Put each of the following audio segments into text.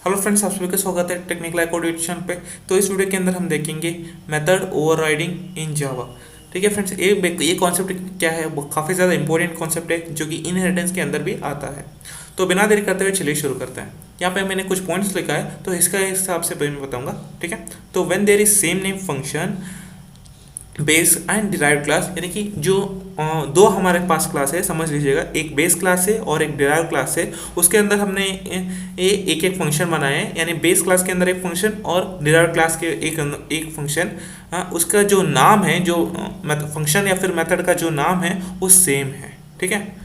Hello friends, आप सभी का स्वागत है टेक्निकल अकाउंट एडिशन पे। तो इस वीडियो के अंदर हम देखेंगे मेथड ओवरराइडिंग इन जावा। ठीक है फ्रेंड्स, ये कॉन्सेप्ट क्या है, वो काफ़ी ज़्यादा इंपॉर्टेंट कॉन्सेप्ट है जो कि इनहेरिटेंस के अंदर भी आता है। तो बिना देरी करते हुए चलिए शुरू करते हैं। यहाँ पे मैंने कुछ पॉइंट्स लिखा है तो इसका हिसाब से मैं बताऊंगा। ठीक है, तो when there is same name function base and derive class, यानी कि जो दो हमारे पास क्लास है, समझ लीजिएगा, एक बेस क्लास है और एक डिराइव क्लास है। उसके अंदर हमने एक एक फंक्शन बनाए हैं, यानी बेस क्लास के अंदर एक फंक्शन और डिराइव क्लास के एक फंक्शन। उसका जो नाम है, जो फंक्शन या फिर मेथड का जो नाम है वो सेम है। ठीक है,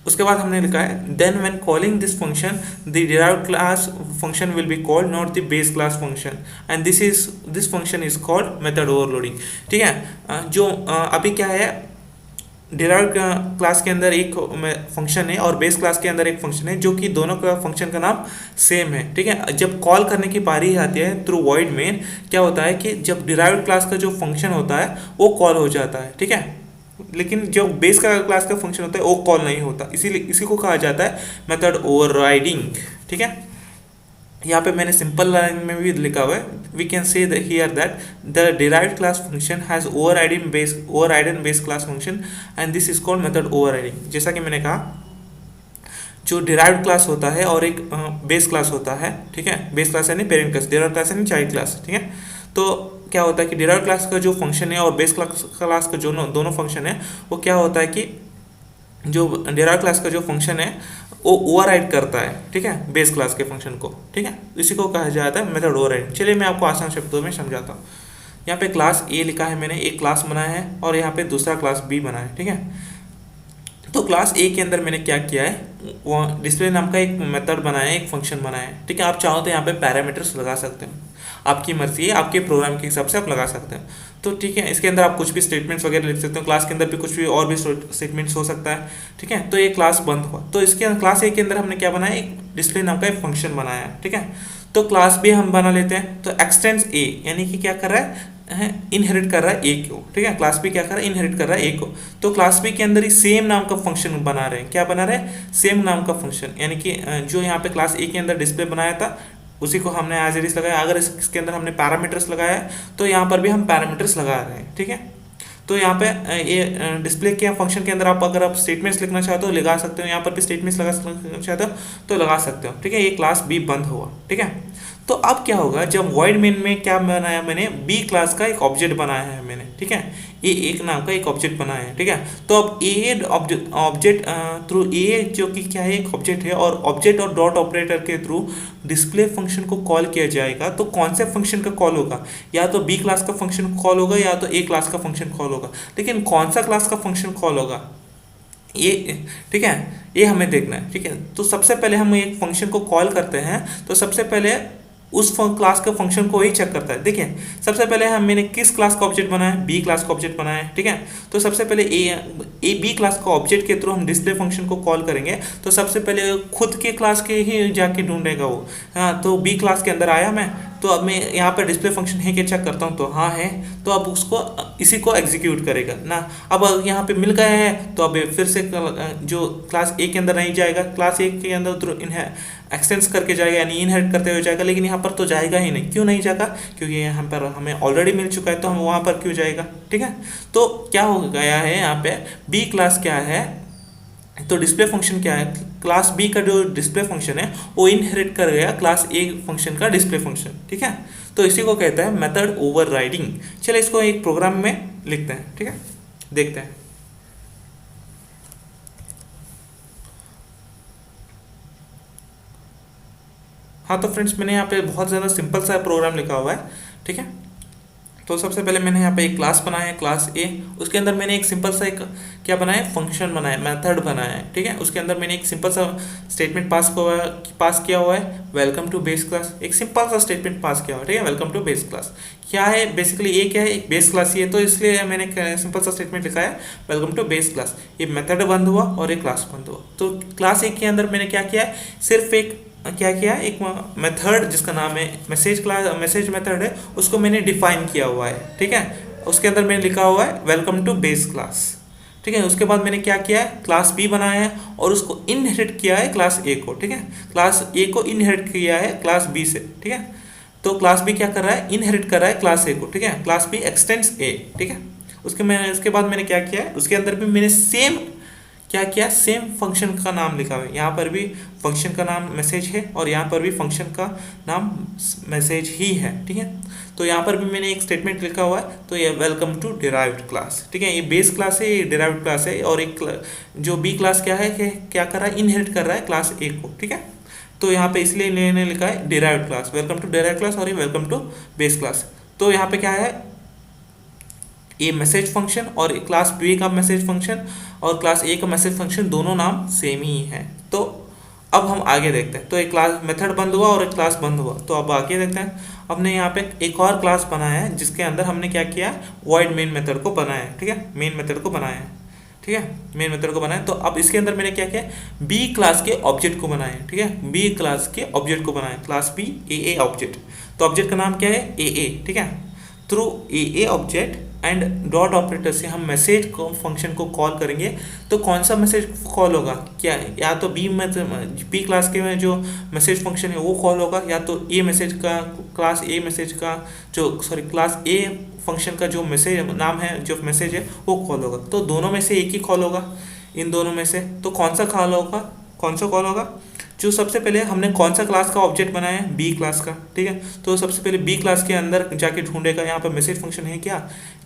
उसके बाद हमने लिखा है then when calling this function the derived class function will be called not the base class function and this function is called method overloading. ठीक है, जो अभी क्या है, डिराइव्ड क्लास के अंदर एक फंक्शन है और बेस क्लास के अंदर एक फंक्शन है, जो कि दोनों का फंक्शन का नाम सेम है। ठीक है, जब कॉल करने की बारी आती है थ्रू वॉइड मेन, क्या होता है कि जब डिराइव्ड क्लास का जो फंक्शन होता है वो कॉल हो जाता है। ठीक है, लेकिन जो बेस का क्लास का फंक्शन होता है वो कॉल नहीं होता, इसीलिए इसी को कहा जाता है मेथड ओवरराइडिंग। ठीक है, यहाँ पे मैंने सिंपल लाइन में भी लिखा हुआ है, we can say here that the derived class function has overridden base class function and this is called method overriding. जैसा कि मैंने कहा, जो डिराइव्ड क्लास होता है और एक बेस क्लास होता है। ठीक है, बेस क्लास यानी पेरेंट क्लास, डिराइव्ड क्लास यानी चाइल्ड क्लास। ठीक है, तो क्या होता है कि डिराइव्ड क्लास का जो फंक्शन है और बेस क्लास का जो दोनों फंक्शन है, वो क्या होता है कि जो डिराइव्ड क्लास का जो फंक्शन है वो ओवरराइड करता है। ठीक है, बेस क्लास के फंक्शन को। ठीक है, इसी को कहा जाता है मेथड ओवरराइड। चलिए मैं आपको आसान शब्दों में समझाता हूँ। यहाँ पे क्लास ए लिखा है मैंने, एक क्लास बनाया है और यहाँ पे दूसरा क्लास बी बना है। ठीक है, तो क्लास ए के अंदर मैंने क्या किया है, वो डिस्प्ले नाम का एक मेथड बनाया है, एक फंक्शन बनाया है। ठीक है, आप चाहो तो यहाँ पे पैरामीटर्स लगा सकते हो, आपकी मर्जी है, आपके प्रोग्राम के हिसाब से आप लगा सकते हैं। तो ठीक है, इसके अंदर आप कुछ भी स्टेटमेंट्स वगैरह लिख सकते हो, क्लास के अंदर भी कुछ भी और भी स्टेटमेंट्स हो सकता है। ठीक है, तो ये क्लास बंद हुआ, तो इसके क्लास ए के अंदर हमने क्या बनाया, एक डिस्प्ले नाम का एक फंक्शन बनाया है। ठीक है, तो क्लास बी हम बना लेते हैं, तो एक्सटेंड्स ए, यानी कि क्या कर रहा है, इनहेरिट कर रहा है ए को। ठीक है, क्लास बी क्या कर रहा है, इनहेरिट कर रहा है ए को। तो क्लास बी के अंदर ही सेम नाम का फंक्शन बना रहे हैं। क्या बना रहे हैं, सेम नाम का फंक्शन, यानी कि जो यहाँ पे क्लास ए के अंदर डिस्प्ले बनाया था उसी को हमने एज इट इज लगाया। अगर इसके अंदर हमने पैरामीटर्स लगाया है तो यहाँ पर भी हम पैरामीटर्स लगा रहे हैं। ठीक है, तो यहाँ पे ये डिस्प्ले के फंक्शन के अंदर आप अगर आप स्टेटमेंट्स लिखना चाहते हो लगा सकते हो, यहाँ पर भी स्टेटमेंट्स लगा चाहते हो तो लगा सकते हो। ठीक है, ये क्लास बी बंद हुआ। ठीक है, तो अब क्या होगा, जब वॉइड मेन में क्या बनाया मैंने, बी क्लास का एक ऑब्जेक्ट बनाया है मैंने। ठीक है, ए एक नाम का एक ऑब्जेक्ट बनाया है। ठीक है, तो अब ए ऑब्जेक्ट थ्रू ए जो कि क्या है, एक ऑब्जेक्ट है, और ऑब्जेक्ट और डॉट ऑपरेटर के थ्रू डिस्प्ले फंक्शन को कॉल किया जाएगा। तो कौन से फंक्शन का कॉल होगा, या तो बी क्लास का फंक्शन कॉल होगा या तो ए क्लास का फंक्शन कॉल होगा, लेकिन कौन सा क्लास का फंक्शन कॉल होगा ये, ठीक है, ये हमें देखना है। ठीक है, तो सबसे पहले हम एक फंक्शन को कॉल करते हैं तो सबसे पहले उस क्लास के फंक्शन को ही चेक करता है। देखिए, सबसे पहले मैंने किस क्लास का ऑब्जेक्ट बनाया है, बी क्लास का ऑब्जेक्ट बनाया है। ठीक है, तो सबसे पहले ए बी क्लास का ऑब्जेक्ट के थ्रू हम डिस्प्ले फंक्शन को कॉल करेंगे, तो सबसे पहले खुद के क्लास के ही जाके ढूंढेगा वो। हाँ, तो बी क्लास के अंदर आया मैं, तो अब मैं यहाँ पर डिस्प्ले फंक्शन है कि चेक करता हूँ, तो हाँ है, तो अब उसको इसी को एग्जीक्यूट करेगा ना। अब यहाँ पे मिल गया है तो अब फिर से जो क्लास ए के अंदर नहीं जाएगा, क्लास ए के अंदर एक्सटेंस करके जाएगा, यानी इनहेरिट करते हुए जाएगा, लेकिन यहाँ पर तो जाएगा ही नहीं। क्यों नहीं जाएगा, क्योंकि यहाँ पर हमें ऑलरेडी मिल चुका है, तो हम वहाँ पर क्यों जाएगा। ठीक है, तो क्या हो गया है, यहाँ पे बी क्लास क्या है, तो डिस्प्ले फंक्शन क्या है, क्लास बी का जो डिस्प्ले फंक्शन है वो इनहेरिट कर गया क्लास ए फंक्शन का डिस्प्ले फंक्शन। ठीक है, तो इसी को कहते हैं मेथड ओवरराइडिंग। चलिए इसको एक प्रोग्राम में लिखते हैं। ठीक है, देखते हैं। हाँ, तो फ्रेंड्स मैंने यहाँ पे बहुत ज़्यादा सिंपल सा प्रोग्राम लिखा हुआ है। ठीक है, तो सबसे पहले मैंने यहाँ पे एक क्लास बनाया है, क्लास ए। उसके अंदर मैंने एक सिंपल सा एक क्या बनाया है, फंक्शन बनाया, मेथड बनाया है। ठीक है, उसके अंदर मैंने एक सिंपल सा स्टेटमेंट पास किया हुआ है, वेलकम टू बेस क्लास। एक सिंपल सा स्टेटमेंट पास किया हुआ है। ठीक है, वेलकम टू बेस क्लास क्या है, बेसिकली ये क्या है, एक बेस क्लास ही है, तो इसलिए मैंने सिंपल सा स्टेटमेंट लिखा है, वेलकम टू बेस क्लास। ये मेथड बंद हुआ और एक क्लास बंद हुआ। तो क्लास ए के अंदर मैंने क्या किया है, सिर्फ एक क्या किया, एक मेथड जिसका नाम है मैसेज मेथड है, उसको मैंने डिफाइन किया हुआ है। ठीक है, उसके अंदर मैंने लिखा हुआ है वेलकम टू बेस क्लास। ठीक है। उसके बाद मैंने क्या किया है, क्लास बी बनाया है और उसको इनहेरिट किया है क्लास ए को, ठीक है। क्लास ए को इनहेरिट किया है क्लास बी से, ठीक है। तो क्लास बी क्या कर रहा है, इनहेरिट कर रहा है क्लास ए को, ठीक है। क्लास बी एक्सटेंड्स ए, ठीक है। उसके बाद मैंने क्या किया है, उसके अंदर भी मैंने सेम क्या किया, सेम फंक्शन का नाम लिखा हुआ है। यहाँ पर भी फंक्शन का नाम मैसेज है और यहाँ पर भी फंक्शन का नाम मैसेज ही है, ठीक है। तो यहाँ पर भी मैंने एक स्टेटमेंट लिखा हुआ है, तो ये वेलकम टू डिराइव्ड क्लास, ठीक है। ये बेस क्लास है, ये डिराइव्ड क्लास है, और एक जो बी क्लास क्या है कि क्या कर रहा है, इनहेरिट कर रहा है क्लास ए को, ठीक है। तो यहाँ पे इसलिए मैंने लिखा है derived class, welcome to derived class, और ये वेलकम टू बेस क्लास। तो यहाँ पे क्या है, ये मैसेज फंक्शन और क्लास बी का मैसेज फंक्शन और क्लास ए का मैसेज फंक्शन दोनों नाम सेम ही है। तो अब हम आगे देखते हैं। तो एक क्लास मेथड बंद हुआ और एक क्लास बंद हुआ। तो अब आगे देखते हैं, हमने यहाँ पे एक और क्लास बनाया है जिसके अंदर हमने क्या किया, वॉइड मेन मेथड को बनाया है, ठीक है। मेन मेथड को बनाया है, ठीक है, मेन मेथड को बनाया। तो अब इसके अंदर मैंने क्या किया, बी क्लास के ऑब्जेक्ट को बनाया है, ठीक है। बी क्लास के ऑब्जेक्ट को बनाया, क्लास बी ए ऑब्जेक्ट। तो ऑब्जेक्ट का नाम क्या है, ए, ठीक है। Through a object and dot operator से हम मैसेज को फंक्शन को कॉल करेंगे। तो कौन सा मैसेज कॉल होगा, क्या या तो बी क्लास के में जो मैसेज फंक्शन है वो कॉल होगा, या तो ए मैसेज का क्लास ए मैसेज का जो क्लास ए फंक्शन का जो मैसेज नाम है, जो मैसेज है वो कॉल होगा। तो दोनों में से एक ही कॉल होगा, इन दोनों में से। तो कौन सा कॉल होगा, कौन सा कॉल होगा, जो सबसे पहले हमने कौन सा क्लास का ऑब्जेक्ट बनाया है, बी क्लास का, ठीक है। तो सबसे पहले बी क्लास के अंदर जाके ढूंढेगा, यहाँ पर मैसेज फंक्शन है क्या,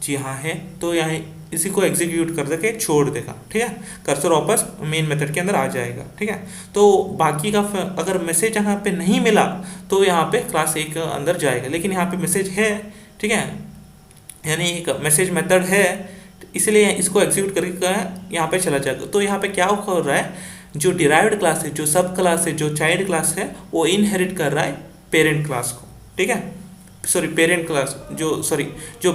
जी हाँ है। तो यहाँ इसी को एग्जीक्यूट कर देके छोड़ देगा, ठीक है। कर्सर वापस मेन मेथड के अंदर आ जाएगा, ठीक है। तो बाकी का अगर मैसेज यहाँ पे नहीं मिला तो यहाँ पे क्लास ए के अंदर जाएगा, लेकिन यहाँ पे मैसेज है, ठीक है, यानी एक मैसेज मेथड है, इसलिए इसको एग्जीक्यूट करके यहाँ पे चला जाएगा। तो यहाँ पे क्या हो रहा है, जो डिराइव्ड क्लास है, जो सब क्लास है, जो चाइल्ड क्लास है, वो इनहेरिट कर रहा है पेरेंट क्लास को, ठीक है। सॉरी पेरेंट क्लास जो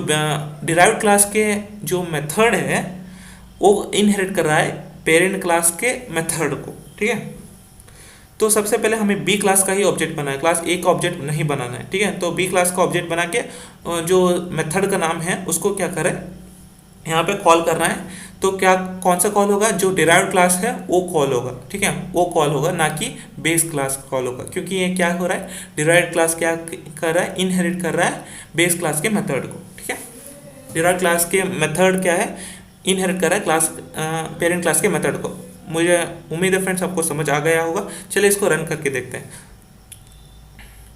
डिराइव्ड क्लास के जो मेथड है वो इनहेरिट कर रहा है पेरेंट क्लास के मेथड को, ठीक है। तो सबसे पहले हमें बी क्लास का ही ऑब्जेक्ट बनाना है, क्लास ए का ऑब्जेक्ट नहीं बनाना है, ठीक है। तो बी क्लास का ऑब्जेक्ट बना के जो मेथड का नाम है उसको क्या करें, यहाँ पे कॉल करना है। तो क्या कौन सा कॉल होगा, जो डिराइव्ड क्लास है वो कॉल होगा, ठीक है, वो कॉल होगा, ना कि बेस क्लास कॉल होगा। क्योंकि ये क्या हो रहा है, डिराइव्ड क्लास क्या कर रहा है, इनहेरिट कर रहा है बेस क्लास के मेथड को, ठीक है। डिराइव्ड क्लास के मेथड क्या है, इनहेरिट कर रहा है क्लास पेरेंट क्लास के मेथड को। मुझे उम्मीद है फ्रेंड्स आपको समझ आ गया होगा। चलिए इसको रन करके देखते हैं।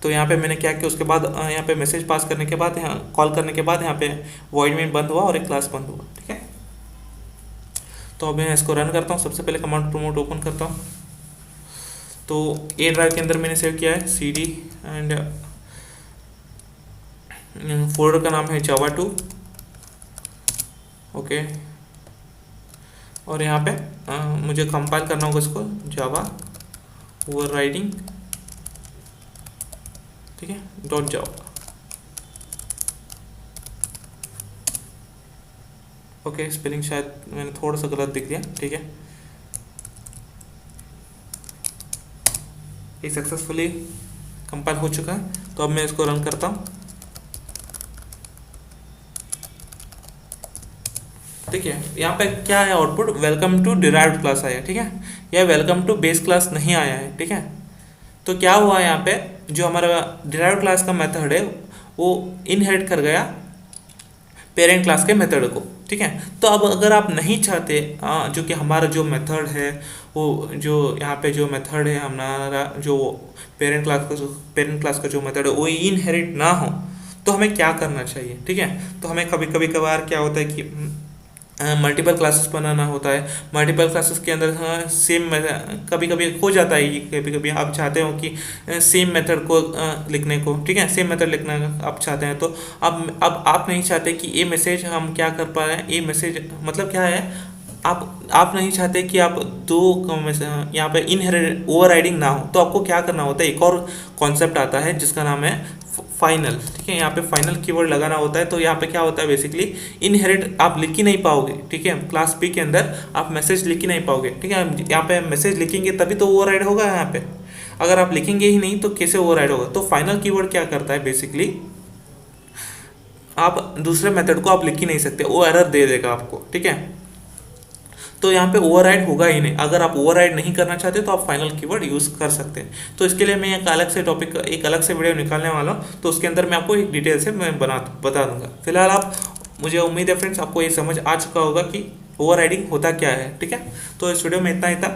तो यहाँ पे मैंने क्या किया, उसके बाद यहाँ पे मैसेज पास करने के बाद, यहाँ कॉल करने के बाद यहाँ पे वॉइड मेन बंद हुआ और एक क्लास बंद हुआ, ठीक है। तो अब मैं इसको रन करता हूँ। सबसे पहले कमांड प्रोमोट ओपन करता हूँ। तो ए ड्राइव के अंदर मैंने सेव किया है CD एंड फोल्डर का नाम है java2, ओके। और यहाँ पे मुझे कंपाइल करना होगा इसको, जावा ओवरराइडिंग, ठीक है, .java, ओके। स्पेलिंग शायद मैंने थोड़ा सा गलत दिख दिया, ठीक है। ये सक्सेसफुली कंपाइल हो चुका है। तो अब मैं इसको रन करता हूँ, ठीक है। यहाँ पे क्या है output, welcome to derived class आया, ठीक है। यह वेलकम टू बेस क्लास नहीं आया है, ठीक है। तो क्या हुआ यहाँ पे, जो हमारा डिराइव्ड क्लास का मेथड है वो इनहेरिट कर गया पेरेंट क्लास के मेथड को, ठीक है। तो अब अगर आप नहीं चाहते जो कि हमारा जो मेथड है वो जो यहाँ पे जो मेथड है हमारा, जो पेरेंट क्लास का जो मेथड है वो इनहेरिट ना हो, तो हमें क्या करना चाहिए, ठीक है। तो हमें कभी कभार क्या होता है कि मल्टीपल क्लासेस बनाना होता है। मल्टीपल क्लासेस के अंदर सेम कभी कभी हो जाता है, कभी कभी आप चाहते हो कि सेम मेथड को लिखने को, ठीक है, सेम मेथड लिखना आप चाहते हैं। तो अब आप नहीं चाहते कि ये मैसेज हम क्या कर पा रहे हैं, ये मैसेज मतलब क्या है, आप नहीं चाहते कि आप दो यहाँ पे इनहेरिट ओवरराइडिंग ना हो। तो आपको क्या करना होता है, एक और कॉन्सेप्ट आता है जिसका नाम है फाइनल, ठीक है। यहाँ पे फाइनल कीवर्ड लगाना होता है। तो यहाँ पे क्या होता है, बेसिकली इनहेरिट आप लिख ही नहीं पाओगे, ठीक है। क्लास बी के अंदर आप मैसेज लिख ही नहीं पाओगे, ठीक है। यहाँ पे मैसेज लिखेंगे तभी तो ओवरराइड होगा। यहाँ पे अगर आप लिखेंगे ही नहीं तो कैसे ओवरराइड होगा। तो फाइनल कीवर्ड क्या करता है, बेसिकली आप दूसरे मेथड को आप लिख ही नहीं सकते, वो एरर दे देगा आपको, ठीक है। तो यहाँ पे ओवरराइड होगा ही नहीं। अगर आप ओवरराइड नहीं करना चाहते तो आप फाइनल कीवर्ड यूज़ कर सकते हैं। तो इसके लिए मैं एक अलग से टॉपिक, एक अलग से वीडियो निकालने वाला हूँ, तो उसके अंदर मैं आपको एक डिटेल से मैं बता दूंगा। फिलहाल आप, मुझे उम्मीद है फ्रेंड्स आपको ये समझ आ चुका होगा कि ओवरराइडिंग होता क्या है। ठीक है, तो इस वीडियो में इतना ही था।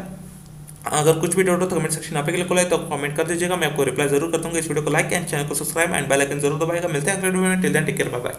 अगर कुछ भी डाउट हो तो कमेंट सेक्शन यहाँ पे क्लिक खोला है तो कमेंट कर दीजिएगा, मैं आपको रिप्लाई जरूर कर दूंगा। इस वीडियो को लाइक एंड चैनल को सब्सक्राइब एंड बेल आइकन जरूर दबाएगा। मिलते हैं अगले वीडियो में, till then take care, bye bye.